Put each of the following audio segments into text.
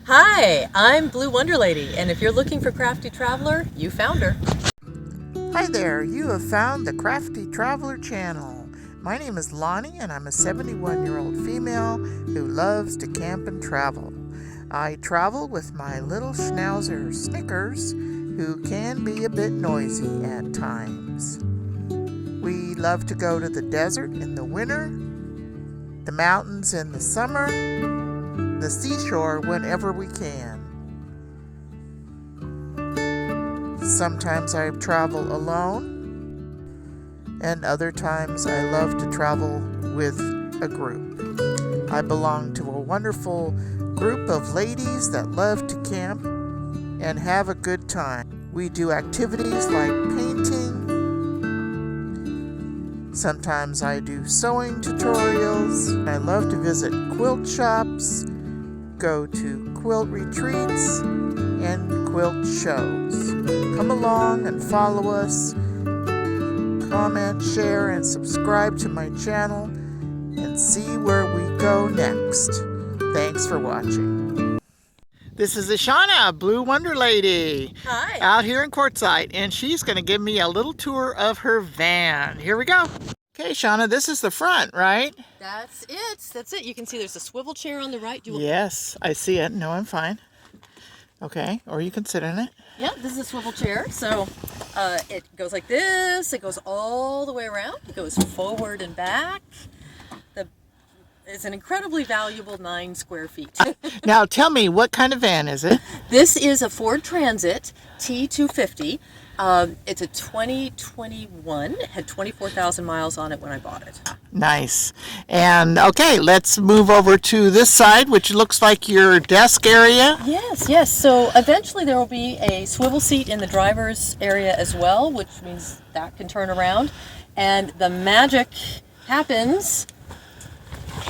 Hi, I'm Blue Wonder Lady, and if you're looking for Crafty Traveler, you found her. Hi there, you have found the Crafty Traveler channel. My name is Lonnie, and I'm a 71-year-old female who loves to camp and travel. I travel with my little Schnauzer Snickers, who can be a bit noisy at times. We love to go to the desert in the winter, the mountains in the summer, the seashore whenever we can. Sometimes I travel alone, and other times I love to travel with a group. I belong to a wonderful group of ladies that love to camp and have a good time. We do activities like painting. Sometimes I do sewing tutorials. I love to visit quilt shops, go to quilt retreats, and quilt shows. Come along and follow us. Comment, share, and subscribe to my channel and see where we go next. Thanks for watching. This is Iishana, Blue Wonder Lady. Hi. Out here in Quartzsite, and she's going to give me a little tour of her van. Here we go. Okay, Iishana, this is the front, right? That's it. You can see there's a swivel chair on the right. Yes, I see it. No, I'm fine. Okay, or you can sit in it. Yeah, this is a swivel chair. So it goes like this. It goes all the way around. It goes forward and back. It's an incredibly valuable 9 square feet. Now tell me, what kind of van is it? This is a Ford Transit T250. It's a 2021. It had 24,000 miles on it when I bought it. Nice. And okay, let's move over to this side, which looks like your desk area. Yes. So eventually there will be a swivel seat in the driver's area as well, which means that can turn around. And the magic happens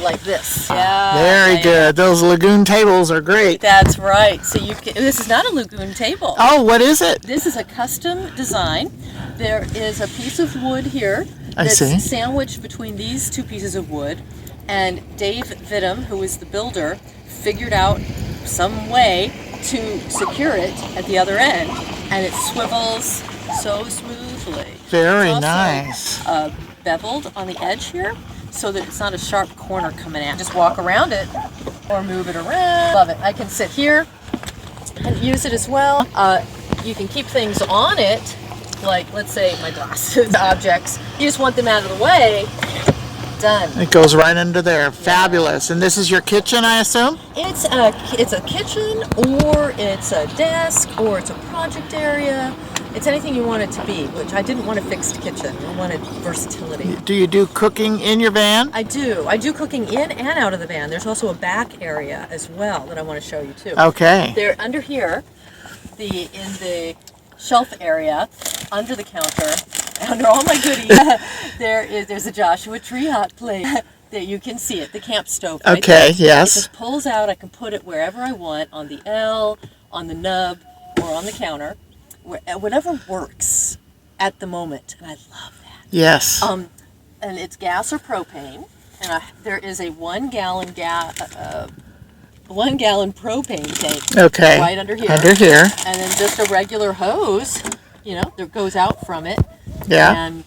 like this. Very good. Those lagoon tables are great. That's right. So this is not a lagoon table. Oh, what is it? This is a custom design. There is a piece of wood here that's sandwiched between these 2 pieces of wood, and Dave Vidham, who is the builder, figured out some way to secure it at the other end, and it swivels so smoothly. Very it's nice. also beveled on the edge here, so that it's not a sharp corner coming out. Just walk around it or move it around. Love it. I can sit here and use it as well. You can keep things on it, like let's say my glasses, objects. You just want them out of the way. Done. It goes right under there. Yeah. Fabulous. And this is your kitchen, I assume? It's a kitchen, or it's a desk, or it's a project area. It's anything you want it to be, which I didn't want a fixed kitchen. I wanted versatility. Do you do cooking in your van? I do. I do cooking in and out of the van. There's also a back area as well that I want to show you too. Okay. They're under here, in the shelf area, under the counter, under all my goodies. There's a Joshua Tree hot plate. There you can see it, the camp stove. Right okay. there. Yes. It just pulls out. I can put it wherever I want, on the L, on the nub, or on the counter. Whatever works at the moment, and I love that. Yes. And it's gas or propane, and there is a 1 gallon propane tank. Okay. Right under here. Under here. And then just a regular hose, that goes out from it. Yeah. And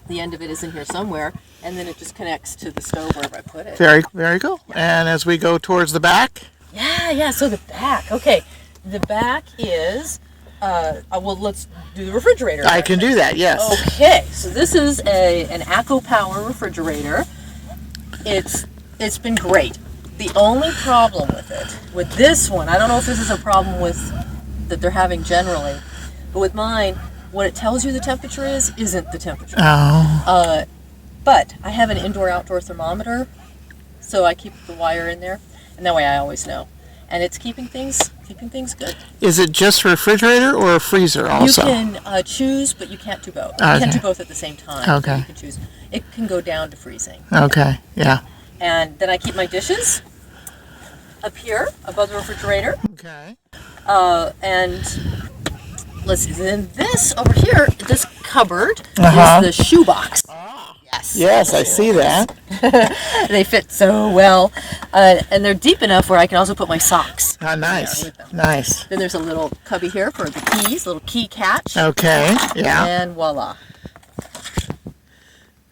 the end of it is in here somewhere, and then it just connects to the stove wherever I put it. Very, very cool. Yeah. And as we go towards the back. Yeah. So the back. Okay, the back is. Well, let's do the refrigerator. I can do that, yes. Okay, so this is an Acco Power refrigerator. It's been great. The only problem with this one, I don't know if this is a problem that they're having generally, but with mine, what it tells you the temperature isn't the temperature. Oh. But I have an indoor-outdoor thermometer, so I keep the wire in there, and that way I always know. And it's keeping things good. Is it just refrigerator or a freezer also? You can choose, but you can't do both. Okay. You can't do both at the same time. Okay. You can choose. It can go down to freezing. Okay, yeah. And then I keep my dishes up here above the refrigerator. Okay. And let's see. Then this over here, this cupboard is the shoebox. Oh, Yes, I see that. They fit so well, and they're deep enough where I can also put my socks. Ah, nice. There with them. Nice. Then there's a little cubby here for the keys, little key catch. Okay, yeah. And voila.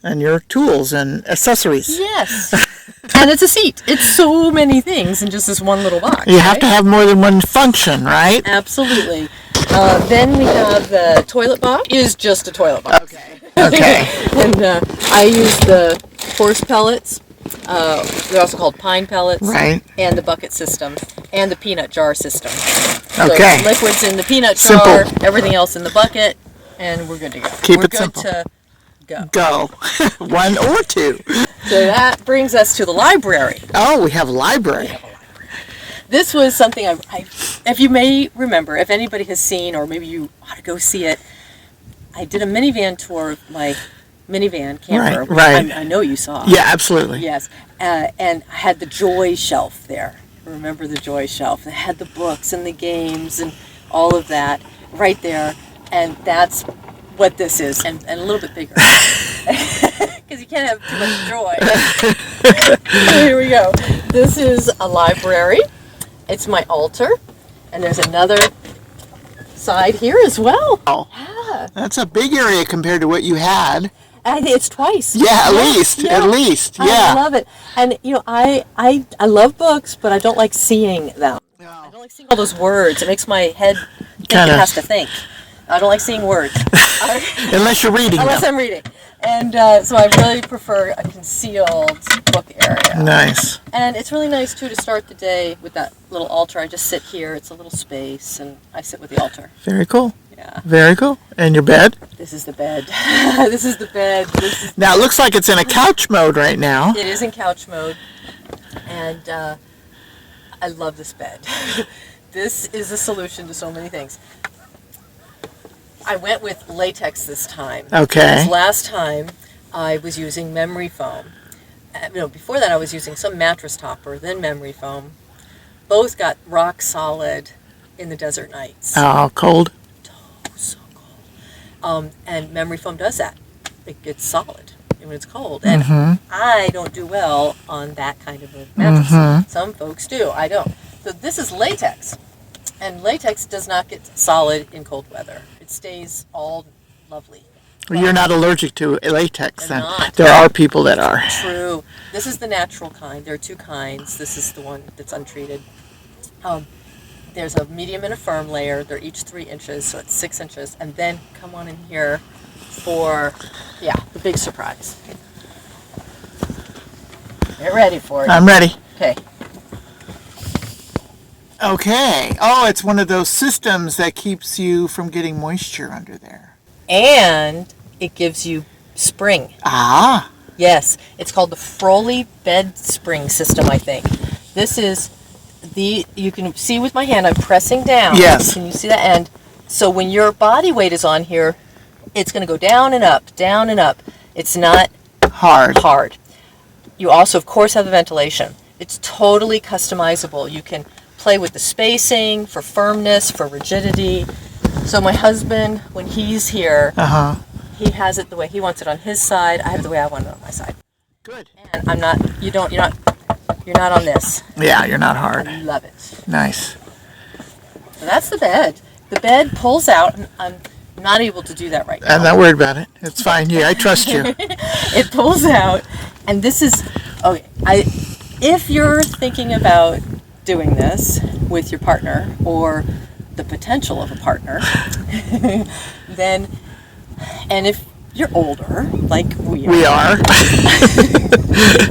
And your tools and accessories. Yes. And it's a seat. It's so many things in just this one little box. You have to have more than one function, right? Absolutely. Then we have the toilet box. It is just a toilet box. Okay. Okay. And I use the horse pellets. They're also called pine pellets. Right. And the bucket system. And the peanut jar system. Okay. So liquids in the peanut Simple. jar, everything else in the bucket, and we're good to go. Keep we're it good simple. To go. Go. One or two. So that brings us to the library. Oh, we have a library. This was something I if you may remember, if anybody has seen, or maybe you ought to go see it, I did a minivan tour of my minivan camper. Right. I know you saw. Yeah, absolutely. Yes. And I had the Joy shelf there. Remember the Joy shelf? It had the books and the games and all of that right there. And that's what this is, and a little bit bigger. Because you can't have too much joy. So here we go. This is a library. It's my altar. And there's another side here as well. Oh, Yeah. that's a big area compared to what you had. I think it's twice. Yeah, at least. Yeah. At least. I Yeah. love it. And, you know, I love books, but I don't like seeing them. I don't like seeing all those words. It makes my head think Kinda. it has to think. I don't like seeing words. Unless you're reading Unless them. I'm reading. And so I really prefer a concealed book area. Nice. And it's really nice, too, to start the day with that little altar. I just sit here. It's a little space, and I sit with the altar. Very cool. Yeah. Very cool. And your bed? This is the bed. This is the bed. This is Now, it looks like it's in a couch mode right now. It is in couch mode, and I love this bed. This is a solution to so many things. I went with latex this time. Okay. Because last time I was using memory foam. Before that I was using some mattress topper, then memory foam. Both got rock solid in the desert nights. Oh, cold? So cold. And memory foam does that. It gets solid when it's cold. And I don't do well on that kind of a mattress. Some folks do. I don't. So this is latex. And latex does not get solid in cold weather. It stays all lovely. Well, you're not allergic to latex I'm then. not. There are people that are. True. This is the natural kind. There are two kinds. This is the one that's untreated. There's a medium and a firm layer. They're each 3 inches, so it's 6 inches. And then come on in here for, the big surprise. Get ready for it. I'm ready. Okay. Okay. Oh, it's one of those systems that keeps you from getting moisture under there. And it gives you spring. Ah. Yes, it's called the Froley bed spring system, I think. This is you can see with my hand, I'm pressing down. Yes. Can you see that? And so when your body weight is on here, it's going to go down and up, down and up. It's not hard. You also, of course, have the ventilation. It's totally customizable. You can play with the spacing for firmness, for rigidity. So my husband, when he's here, he has it the way he wants it on his side. I have it the way I want it on my side. Good. And I'm not. You're not on this. Yeah, you're not hard. I love it. Nice. So that's the bed. The bed pulls out, and I'm not able to do that right now. I'm not worried about it. It's fine. Yeah, I trust you. It pulls out, and this is okay. If you're thinking about doing this with your partner or the potential of a partner, then, and if you're older, like we are,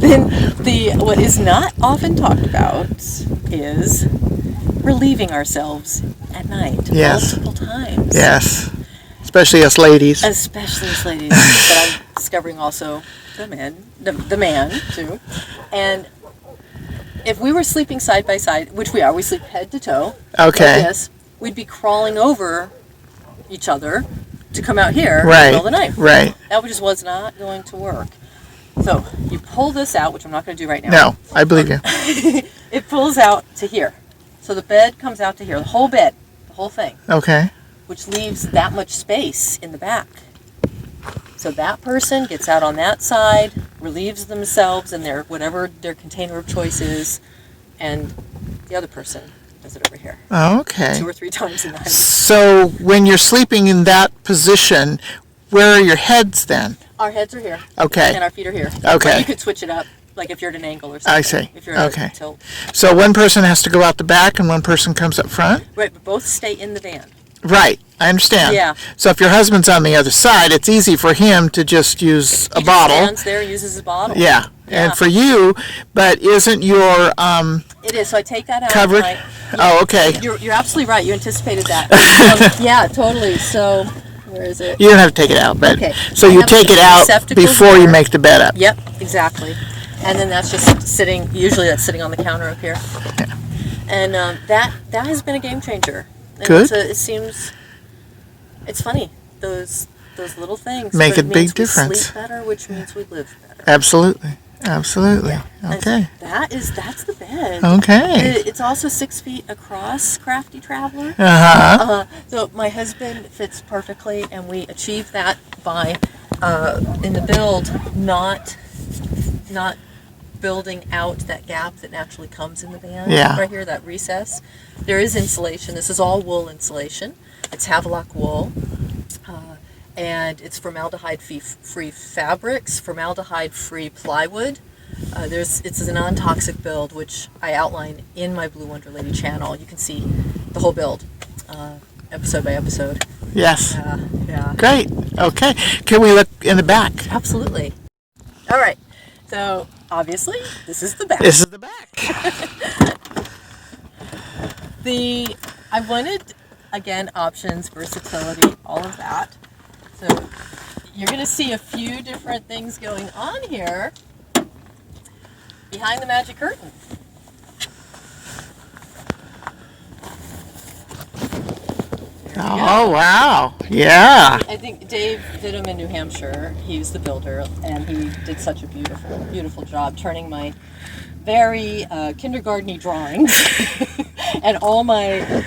then what is not often talked about is relieving ourselves at night multiple times. Yes. Especially us ladies. Especially us ladies, but I'm discovering also the man too. And if we were sleeping side by side, which we are, we sleep head to toe. Okay. Like this, we'd be crawling over each other to come out here in the Right. middle of the night. Right. That just was not going to work. So you pull this out, which I'm not going to do right now. No, I believe you. It pulls out to here. So the bed comes out to here, the whole bed, the whole thing, Okay. which leaves that much space in the back So that person gets out on that side, relieves themselves in their whatever their container of choice is, and the other person does it over here. Okay. 2 or 3 times a night. So when you're sleeping in that position, where are your heads then? Our heads are here. Okay. And our feet are here. Okay. But you could switch it up, like if you're at an angle or something. I see. If you're at Okay. a tilt. So one person has to go out the back and one person comes up front? Right, but both stay in the van. Right, I understand. Yeah. So if your husband's on the other side, it's easy for him to just use a He bottle. Just stands there and uses his bottle. Yeah. Yeah. And for you, but isn't your It is, so I take that out. covered? and Oh, okay. You're absolutely right. You anticipated that. Yeah, totally. So, where is it? You don't have to take it out, but Okay. so I you have take it out receptacle before you there. make the bed up. Yep, exactly. And then that's just sitting. Usually, that's sitting on the counter up here. Yeah. And that has been a game changer. And Good. it seems. It's funny those little things Make but a it big means difference. We sleep better, which means we live better. Absolutely. Absolutely. And Okay. that's the bed. Okay. It's also 6 feet across, Crafty Traveler. Uh-huh. So my husband fits perfectly, and we achieve that by in the build not building out that gap that naturally comes in the van. Yeah. Right here, that recess. There is insulation. This is all wool insulation. It's Havelock wool. And it's formaldehyde-free fabrics, formaldehyde-free plywood. It's a non-toxic build, which I outline in my Blue Wonder Lady channel. You can see the whole build, episode by episode. Yes. Yeah. Great. Okay. Can we look in the back? Absolutely. All right. So obviously, this is the back. This is the back. I wanted, again, options, versatility, all of that. So you're going to see a few different things going on here behind the magic curtain. Oh, wow. Yeah. I think Dave did them in New Hampshire. He's the builder, and he did such a beautiful, beautiful job turning my very kindergarten-y drawings and all my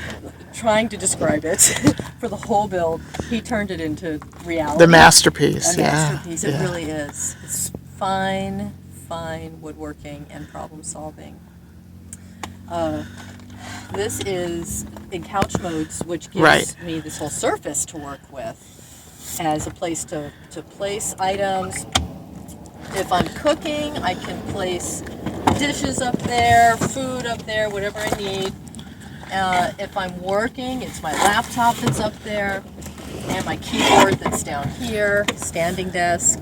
trying to describe it for the whole build. He turned it into reality. The masterpiece. A Yeah. masterpiece. It Yeah. really is. It's fine woodworking and problem solving. This is in couch modes, which gives Right. me this whole surface to work with as a place to place items. If I'm cooking, I can place dishes up there, food up there, whatever I need. If I'm working, it's my laptop that's up there, and my keyboard that's down here, standing desk.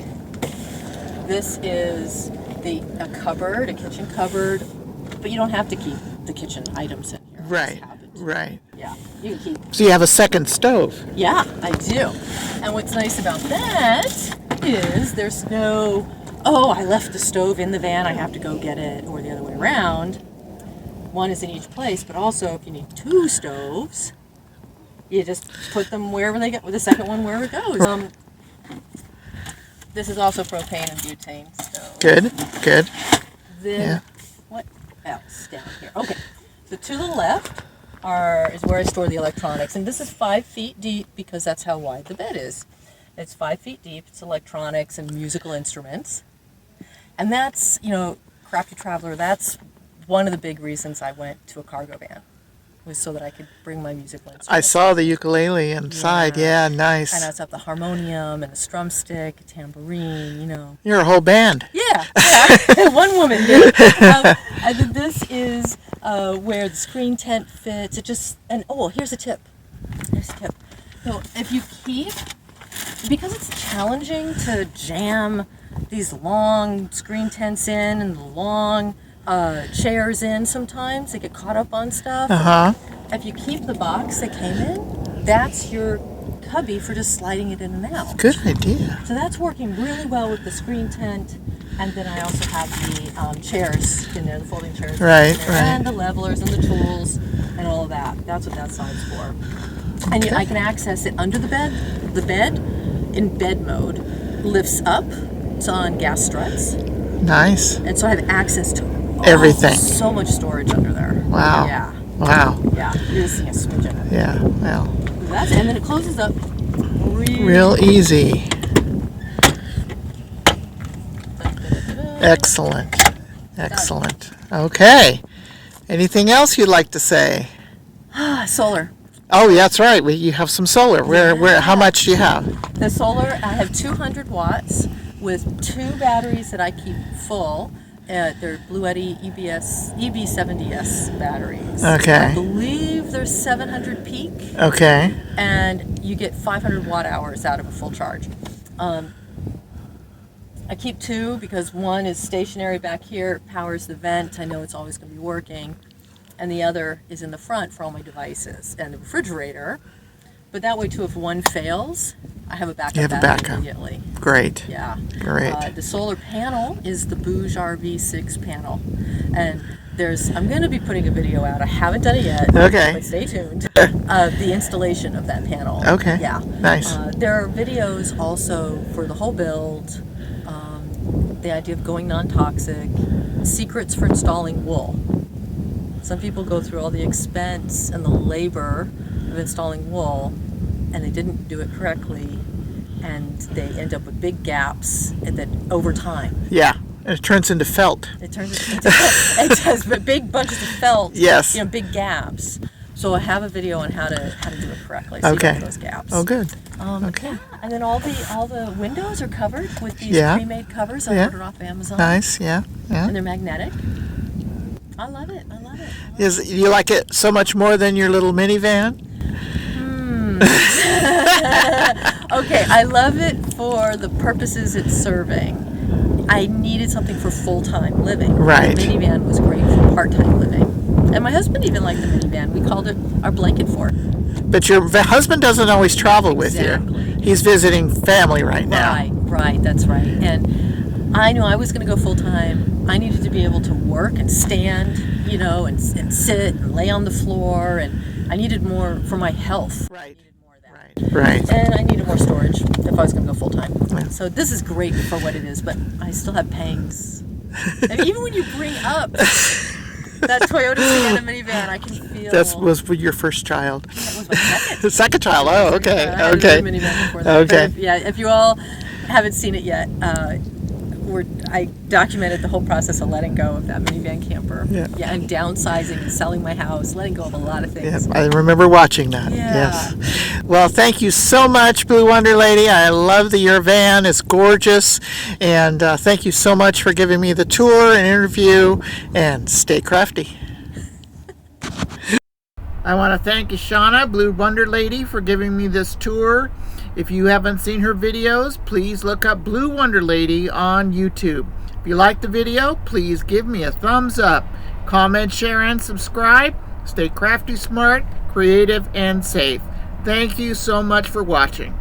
This is a cupboard, a kitchen cupboard, but you don't have to keep the kitchen items in here. I just Right. have it. Right. Yeah, you can keep. So you have a second stove. Yeah, I do. And what's nice about that is there's no, oh, I left the stove in the van, I have to go get it, or the other way around. One is in each place, but also if you need 2 stoves, you just put them wherever they get, with the second one wherever it goes. This is also propane and butane stove. Good. Good. Then, Yeah. what else down here? Okay, so to the left is where I store the electronics, and this is 5 feet deep because that's how wide the bed is. It's 5 feet deep. It's electronics and musical instruments, and that's, Crafty Traveler. That's one of the big reasons I went to a cargo van, was so that I could bring my musical instruments. I saw the ukulele inside. Yeah, nice. And I also have the harmonium and the strum stick, a tambourine. You're a whole band. Yeah. One woman did. And then this is where the screen tent fits. Here's a tip. So if you because it's challenging to jam these long screen tents in and the long chairs in sometimes, they get caught up on stuff. Uh-huh. If you keep the box they came in, that's your cubby for just sliding it in and out. Good idea. So that's working really well with the screen tent, and then I also have the chairs in there, the folding chairs. Right, in there, right. And the levelers and the tools and all of that. That's what that side's for. And I can access it under the bed. The bed, in bed mode, lifts up. It's on gas struts. Nice. And so I have access to Everything. So much storage under there. Wow. Yeah. Wow. Yeah. You're seeing a smidge in it. Yeah. Well, And then it closes up real easy. Excellent. Excellent. Okay. Anything else you'd like to say? Solar. Oh, yeah, that's right. You have some solar. Where? How much do you have? The solar, I have 200 watts with 2 batteries that I keep full. They're Blue Eddy EB70S batteries. Okay. I believe they're 700 peak. Okay. And you get 500 watt hours out of a full charge. I keep 2 because one is stationary back here, powers the vent. I know it's always going to be working. And the other is in the front for all my devices and the refrigerator. But that way, too, if one fails, I have a backup You have a battery backup. immediately. Great. Yeah. Great. The solar panel is the Bouge RV6 panel. And I'm going to be putting a video out. I haven't done it yet. Okay. But stay tuned. The installation of that panel. Okay. Yeah. Nice. There are videos also for the whole build, the idea of going non-toxic, secrets for installing wool. Some people go through all the expense and the labor of installing wool, and they didn't do it correctly, and they end up with big gaps, and then over time. Yeah. It turns into felt. It turns into it does, but big bunches of felt. Yes. Big gaps. So I have a video on how to do it correctly. So Okay. you get those gaps. Oh, good. Okay. Yeah. And then all the windows are covered with these Yeah. pre-made covers I ordered off Amazon. Nice. Yeah. Yeah. And they're magnetic. I love it. You like it so much more than your little minivan? Okay, I love it for the purposes it's serving. I needed something for full-time living. Right. The minivan was great for part-time living. And my husband even liked the minivan. We called it our blanket fort. But your husband doesn't always travel with Exactly. you. He's visiting family right now. Right, that's right. And I knew I was going to go full-time. I needed to be able to work and stand, and sit and lay on the floor. And I needed more for my health. Right. I needed more of that. Right. And I needed more storage if I was going to go full-time. Yeah. So this is great for what it is, but I still have pangs. And even when you bring up that Toyota Sienna minivan, I can feel... That was your first child. That was my second. The second child. Oh, okay. I had Okay. a minivan before that. Okay. But if you all haven't seen it yet, I documented the whole process of letting go of that minivan camper. Yeah. And downsizing and selling my house, letting go of a lot of things. Yeah, I remember watching that. Yeah. Yes. Well, thank you so much, Blue Wonder Lady. I love your van. It's gorgeous. And thank you so much for giving me the tour and interview. And stay crafty. I want to thank Iishana, Blue Wonder Lady, for giving me this tour. If you haven't seen her videos, please look up Blue Wonder Lady on YouTube. If you like the video, please give me a thumbs up. Comment, share, and subscribe. Stay crafty, smart, creative, and safe. Thank you so much for watching.